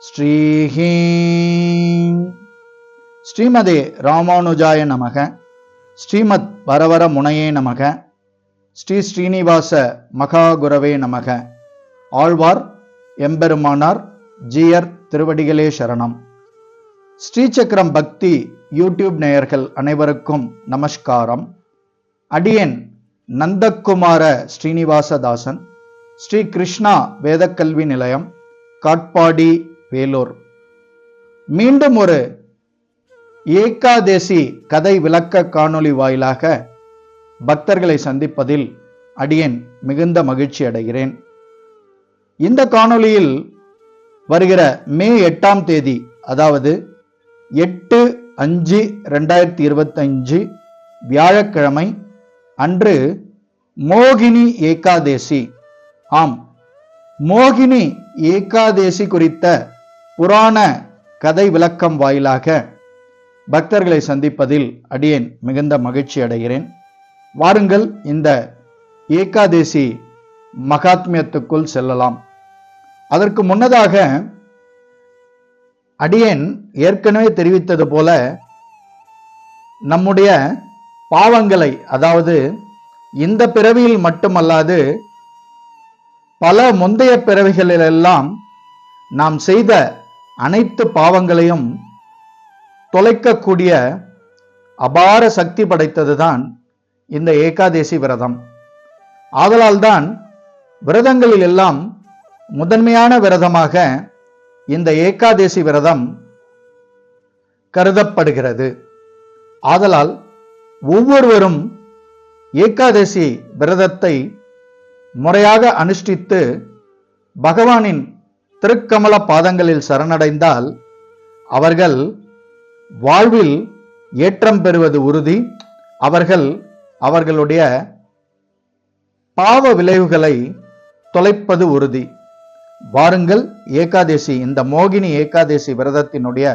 ஸ்ரீஹீ ஸ்ரீமதே ராமானுஜாய நமக. ஸ்ரீமத் வரவர முனையே நமக. ஸ்ரீ ஸ்ரீனிவாச மகாகுரவே நமக. ஆழ்வார் எம்பெருமானார் ஜீயர் திருவடிகளே சரணம். ஸ்ரீசக்கரம் பக்தி யூடியூப் நேயர்கள் அனைவருக்கும் நமஸ்காரம். அடியேன் நந்தகுமார ஸ்ரீனிவாசதாசன், ஸ்ரீ கிருஷ்ணா வேதக்கல்வி நிலையம், காட்பாடி, வேலூர். மீண்டும் ஒரு ஏகாதேசி கதை விளக்க காணொளி வாயிலாக பக்தர்களை சந்திப்பதில் அடியேன் மிகுந்த மகிழ்ச்சி அடைகிறேன். இந்த காணொளியில் வருகிற மே 8ஆம் தேதி, அதாவது 8/5/2025 வியாழக்கிழமை அன்று மோகினி ஏகாதேசி, ஆம் மோகினி ஏகாதேசி குறித்த புராண கதை விளக்கம் வாயிலாக பக்தர்களை சந்திப்பதில் அடியேன் மிகுந்த மகிழ்ச்சி அடைகிறேன். வாருங்கள் இந்த ஏகாதேசி மகாத்மியத்துக்குள் செல்லலாம். அதற்கு முன்னதாக அடியேன் ஏற்கனவே தெரிவித்தது போல நம்முடைய பாவங்களை, அதாவது இந்த பிறவியில் மட்டுமல்லாது பல முந்தைய பிறவிகளிலெல்லாம் நாம் செய்த அனைத்து பாவங்களையும் தொலைக்கக்கூடிய அபார சக்தி படைத்ததுதான் இந்த ஏகாதேசி விரதம். ஆதலால்தான் விரதங்களில் எல்லாம் முதன்மையான விரதமாக இந்த ஏகாதேசி விரதம் கருதப்படுகிறது. ஆதலால் ஒவ்வொருவரும் ஏகாதேசி விரதத்தை முறையாக அனுஷ்டித்து பகவானின் திருக்கமல பாதங்களில் சரணடைந்தால் அவர்கள் வாழ்வில் ஏற்றம் பெறுவது உறுதி. அவர்கள் அவர்களுடைய பாவ விளைவுகளை தொலைப்பது உறுதி. வாருங்கள் ஏகாதேசி, இந்த மோகினி ஏகாதேசி விரதத்தினுடைய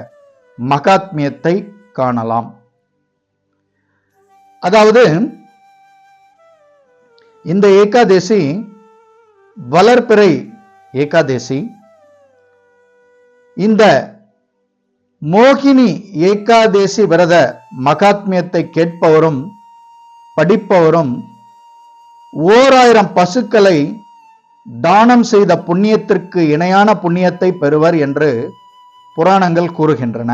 மகாத்மியத்தை காணலாம். அதாவது இந்த ஏகாதேசி வளர்பிறை ஏகாதேசி. இந்த மோகினி ஏகாதேசி விரத மகாத்மியத்தை கேட்பவரும் படிப்பவரும் 1000 பசுக்களை தானம் செய்த புண்ணியத்திற்கு இணையான புண்ணியத்தை பெறுவர் என்று புராணங்கள் கூறுகின்றன.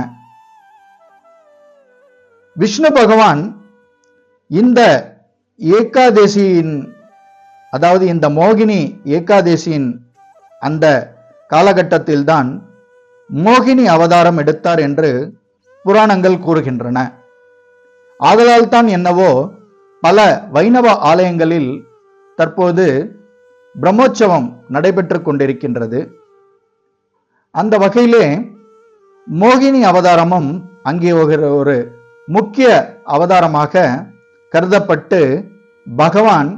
விஷ்ணு பகவான் இந்த ஏகாதேசியின், அதாவது இந்த மோகினி ஏகாதேசியின் அந்த காலகட்டத்தில்தான் மோகினி அவதாரம் எடுத்தார் என்று புராணங்கள் கூறுகின்றன. ஆதலால் தான் என்னவோ பல வைணவ ஆலயங்களில் தற்போது பிரம்மோற்சவம் நடைபெற்று கொண்டிருக்கின்றது. அந்த வகையிலே மோகினி அவதாரமும் அங்கே ஒரு முக்கிய அவதாரமாக கருதப்பட்டு பகவான்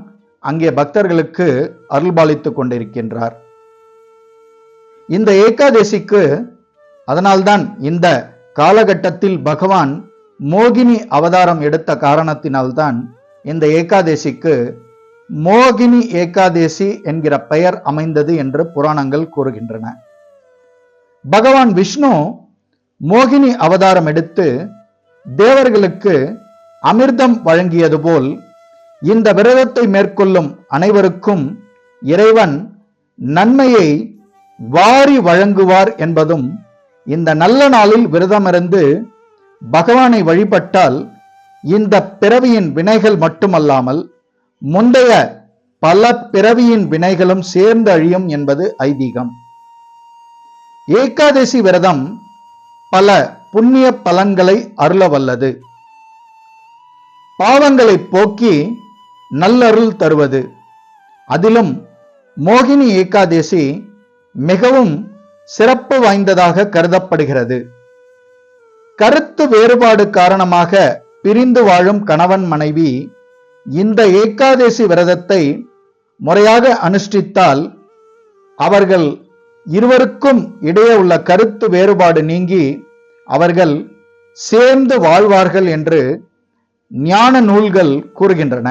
அங்கே பக்தர்களுக்கு அருள்பாலித்துக் கொண்டிருக்கின்றார். இந்த ஏகாதேசிக்கு, அதனால்தான் இந்த காலகட்டத்தில் பகவான் மோகினி அவதாரம் எடுத்த காரணத்தினால்தான் இந்த ஏகாதேசிக்கு மோகினி ஏகாதேசி என்கிற பெயர் அமைந்தது என்று புராணங்கள் கூறுகின்றன. பகவான் விஷ்ணு மோகினி அவதாரம் எடுத்து தேவர்களுக்கு அமிர்தம் வழங்கியது போல் இந்த விரதத்தை மேற்கொள்ளும் அனைவருக்கும் இறைவன் நன்மையை வாரி வழங்குவார் என்பதும், இந்த நல்ல நாளில் விரதமிருந்து பகவானை வழிபட்டால் இந்த பிறவியின் வினைகள் மட்டுமல்லாமல் முந்தைய பல பிறவியின் வினைகளும் சேர்ந்து அழியும் என்பது ஐதீகம். ஏகாதேசி விரதம் பல புண்ணிய பலன்களை அருள வல்லது. பாவங்களை போக்கி நல்லருள் தருவது. அதிலும் மோகினி ஏகாதேசி மிகவும் சிறப்பு வாய்ந்ததாக கருதப்படுகிறது. கருத்து வேறுபாடு காரணமாக பிரிந்து வாழும் கணவன் மனைவி இந்த ஏகாதேசி விரதத்தை முறையாக அனுஷ்டித்தால் அவர்கள் இருவருக்கும் இடையே உள்ள கருத்து வேறுபாடு நீங்கி அவர்கள் சேர்ந்து வாழ்வார்கள் என்று ஞான நூல்கள் கூறுகின்றன.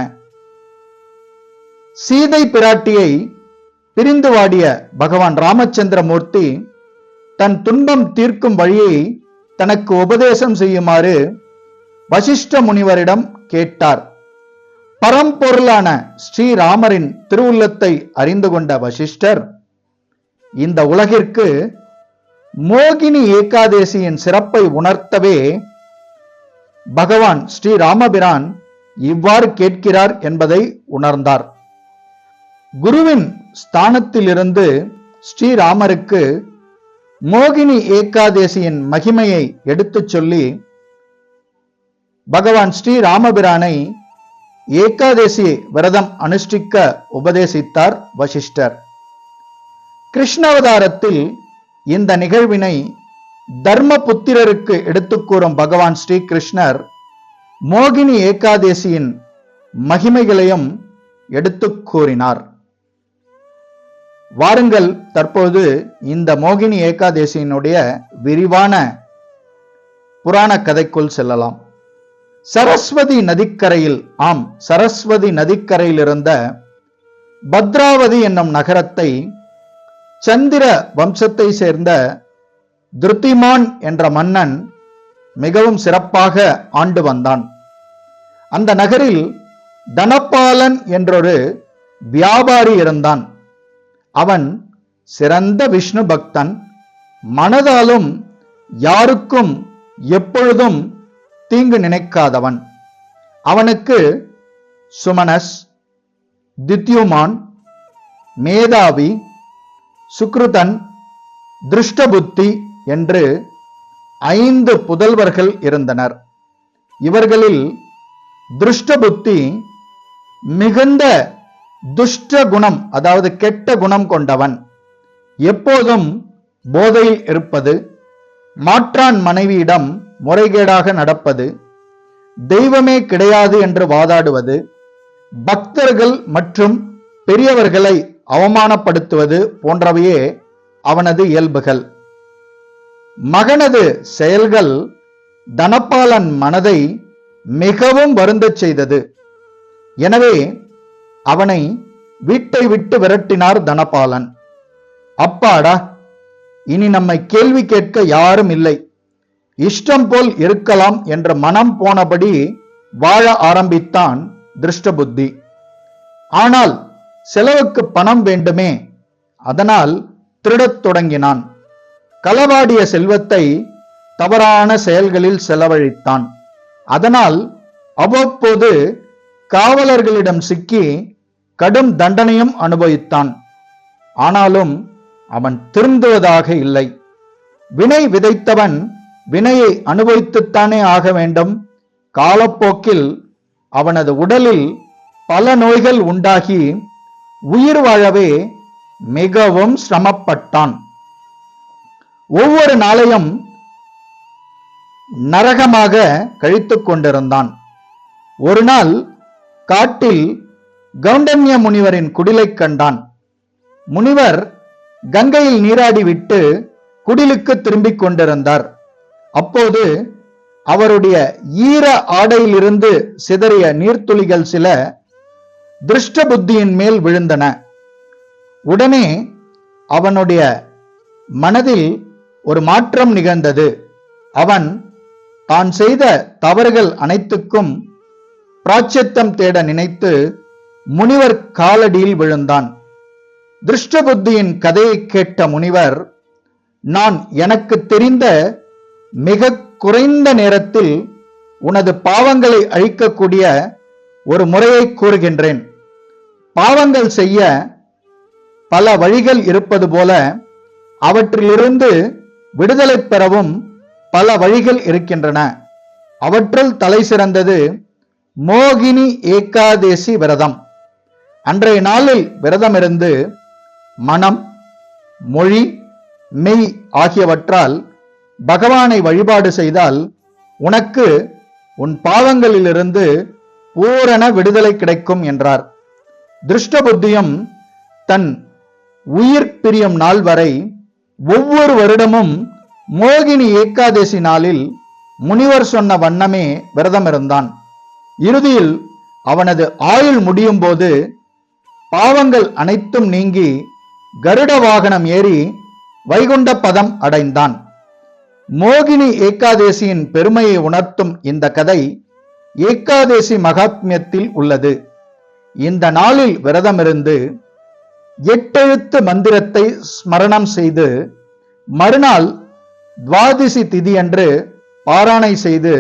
சீதை பிராட்டியை பிரிந்து வாடிய பகவான் ராமச்சந்திர மூர்த்தி தன் துன்பம் தீர்க்கும் வழியை தனக்கு உபதேசம் செய்யுமாறு வசிஷ்ட முனிவரிடம் கேட்டார். பரம்பொருளான ஸ்ரீராமரின் திருவுள்ளத்தை அறிந்து கொண்ட வசிஷ்டர், இந்த உலகிற்கு மோகினி ஏகாதேசியின் சிறப்பை உணர்த்தவே பகவான் ஸ்ரீராமபிரான் இவ்வாறு கேட்கிறார் என்பதை உணர்ந்தார். குருவின் ஸ்தானத்திலிருந்து ஸ்ரீராமருக்கு மோகினி ஏகாதேசியின் மகிமையை எடுத்துச் சொல்லி பகவான் ஸ்ரீராமபிரானை ஏகாதேசி விரதம் அனுஷ்டிக்க உபதேசித்தார் வசிஷ்டர். கிருஷ்ணாவதாரத்தில் இந்த நிகழ்வினை தர்மபுத்திரருக்கு எடுத்துக் கூறும் பகவான் ஸ்ரீ கிருஷ்ணர் மோகினி ஏகாதேசியின் மகிமைகளையும் எடுத்துக் கூறினார். வாருங்கள் தற்போது இந்த மோகினி ஏகாதேசியினுடைய விரிவான புராண கதைக்குள் செல்லலாம். சரஸ்வதி நதிக்கரையில், ஆம், சரஸ்வதி நதிக்கரையில் இருந்த பத்ராவதி என்னும் நகரத்தை சந்திர வம்சத்தை சேர்ந்த திருத்திமான் என்ற மன்னன் மிகவும் சிறப்பாக ஆண்டு வந்தான். அந்த நகரில் தனபாலன் என்றொரு வியாபாரி இருந்தான். அவன் சிறந்த விஷ்ணு பக்தன், மனதாலும் யாருக்கும் எப்பொழுதும் தீங்கு நினைக்காதவன். அவனுக்கு சுமனஸ், தித்யுமான், மேதாவி, சுக்ருதன், திருஷ்டபுத்தி என்று 5 புதல்வர்கள் இருந்தனர். இவர்களில் திருஷ்டபுத்தி மிகுந்த துஷ்ட குணம், அதாவது கெட்ட குணம் கொண்டவன். எப்போதும் போதையில் இருப்பது, மாற்றான் மனைவியிடம் முறைகேடாக நடப்பது, தெய்வமே கிடையாது என்று வாதாடுவது, பக்தர்கள் மற்றும் பெரியவர்களை அவமானப்படுத்துவது போன்றவையே அவனது இயல்புகள். மகனது செயல்கள் தனபாலன் மனதை மிகவும் வருந்தச் செய்தது. எனவே அவனை வீட்டை விட்டு விரட்டினார் தனபாலன். அப்பாடா, இனி நம்மை கேள்வி கேட்க யாரும் இல்லை, இஷ்டம் போல் இருக்கலாம் என்ற மனம் போனபடி வாழ ஆரம்பித்தான் திருஷ்டபுத்தி. ஆனால் செலவுக்கு பணம் வேண்டுமே, அதனால் திருடத் தொடங்கினான். களவாடிய செல்வத்தை தவறான செயல்களில் செலவழித்தான். அதனால் அவ்வப்போது காவலர்களிடம் சிக்கி கடும் தண்டனையும் அனுபவித்தான். ஆனாலும் அவன் திருந்துவதாக இல்லை. வினை விதைத்தவன் வினையை அனுபவித்துத்தானே ஆக வேண்டும். காலப்போக்கில் அவனது உடலில் பல நோய்கள் உண்டாகி உயிர் வாழவே மிகவும் சிரமப்பட்டான். ஒவ்வொரு நாளையும் நரகமாக கழித்துக் கொண்டிருந்தான். ஒரு நாள் காட்டில் கௌண்டன்ய முனிவரின் குடிலை கண்டான். முனிவர் கங்கையில் நீராடிவிட்டு குடிலுக்கு திரும்பிக் கொண்டிருந்தார். அப்போது அவருடைய ஈர ஆடையிலிருந்து சிதறிய நீர்த்துளிகள் சில திருஷ்டபுத்தியின் மேல் விழுந்தன. உடனே அவனுடைய மனதில் ஒரு மாற்றம் நிகழ்ந்தது. அவன் தான் செய்த தவறுகள் அனைத்துக்கும் பிராயச்சித்தம் தேட நினைத்து முனிவர் காலடியில் விழுந்தான். திருஷ்டபுத்தியின் கதையை கேட்ட முனிவர், நான் எனக்கு தெரிந்த மிக குறைந்த நேரத்தில் உனது பாவங்களை அழிக்கக்கூடிய ஒரு முறையை கூறுகின்றேன். பாவங்கள் செய்ய பல வழிகள் இருப்பது போல அவற்றிலிருந்து விடுதலை பெறவும் பல வழிகள் இருக்கின்றன. அவற்றுள் தலை சிறந்தது மோகினி ஏகாதேசி விரதம். அன்றைய நாளில் விரதமிருந்து மனம், மொழி, மெய் ஆகியவற்றால் பகவானை வழிபாடு செய்தால் உனக்கு உன் பாவங்களிலிருந்து பூரண விடுதலை கிடைக்கும் என்றார். திருஷ்டபுத்தியும் தன் உயிர் பிரியும் நாள் வரை ஒவ்வொரு வருடமும் மோகினி ஏகாதேசி நாளில் முனிவர் சொன்ன வண்ணமே விரதம் இருந்தான். இறுதியில் அவனது ஆயுள் முடியும் போது பாவங்கள் அனைத்தும் நீங்கி கருட வாகனம் ஏறி வைகுண்ட பதம் அடைந்தான். மோகினி ஏகாதேசியின் பெருமையை உணர்த்தும் இந்த கதை ஏகாதேசி மகாத்மியத்தில் உள்ளது. இந்த நாளில் விரதமிருந்து 8 எழுத்து மந்திரத்தை ஸ்மரணம் செய்து மறுநாள் துவாதசி திதியன்று பாராயணை செய்து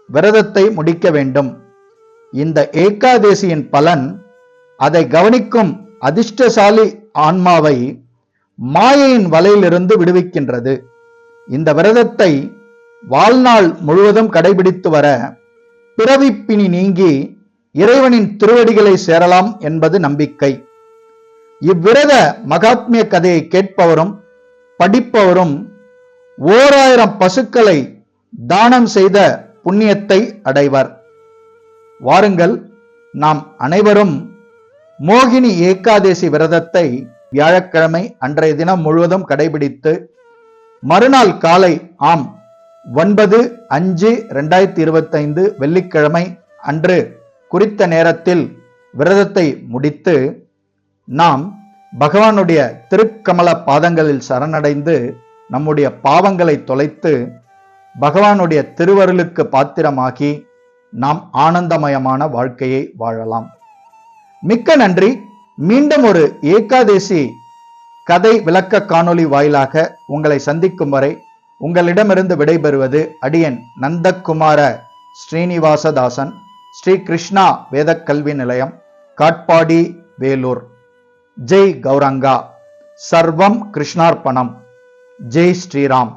விரதத்தை முடிக்க வேண்டும். இந்த ஏகாதேசியின் பலன் அதை கவனிக்கும் அதிர்ஷ்டசாலி ஆன்மாவை மாயையின் வலையிலிருந்து விடுவிக்கின்றது. இந்த விரதத்தை வாழ்நாள் முழுவதும் கடைபிடித்து வர பிறவிப்பினி நீங்கி இறைவனின் திருவடிகளை சேரலாம் என்பது நம்பிக்கை. இவ்விரத மகாத்மிய கதையை கேட்பவரும் படிப்பவரும் 1000 பசுக்களை தானம் செய்த புண்ணியத்தை அடைவர். வாருங்கள், நாம் அனைவரும் மோகினி ஏகாதேசி விரதத்தை வியாழக்கிழமை அன்றைய தினம் முழுவதும் கடைபிடித்து மறுநாள் காலை 9/5/2025 வெள்ளிக்கிழமை அன்று குறித்த நேரத்தில் விரதத்தை முடித்து நாம் பகவானுடைய திருக்கமல பாதங்களில் சரணடைந்து நம்முடைய பாவங்களை தொலைத்து பகவானுடைய திருவருளுக்கு பாத்திரமாகி நாம் ஆனந்தமயமான வாழ்க்கையை வாழலாம். மிக்க நன்றி. மீண்டும் ஒரு ஏகாதேசி கதை விளக்க காணொளி வாயிலாக உங்களை சந்திக்கும் வரை உங்களிடமிருந்து விடைபெறுவது அடியன் நந்தகுமார ஸ்ரீனிவாசதாசன், ஸ்ரீ கிருஷ்ணா வேத கல்வி நிலையம், காட்பாடி, வேலூர். ஜெய் கௌரங்கா. சர்வம் கிருஷ்ணார்ப்பணம். ஜெய் ஸ்ரீராம்.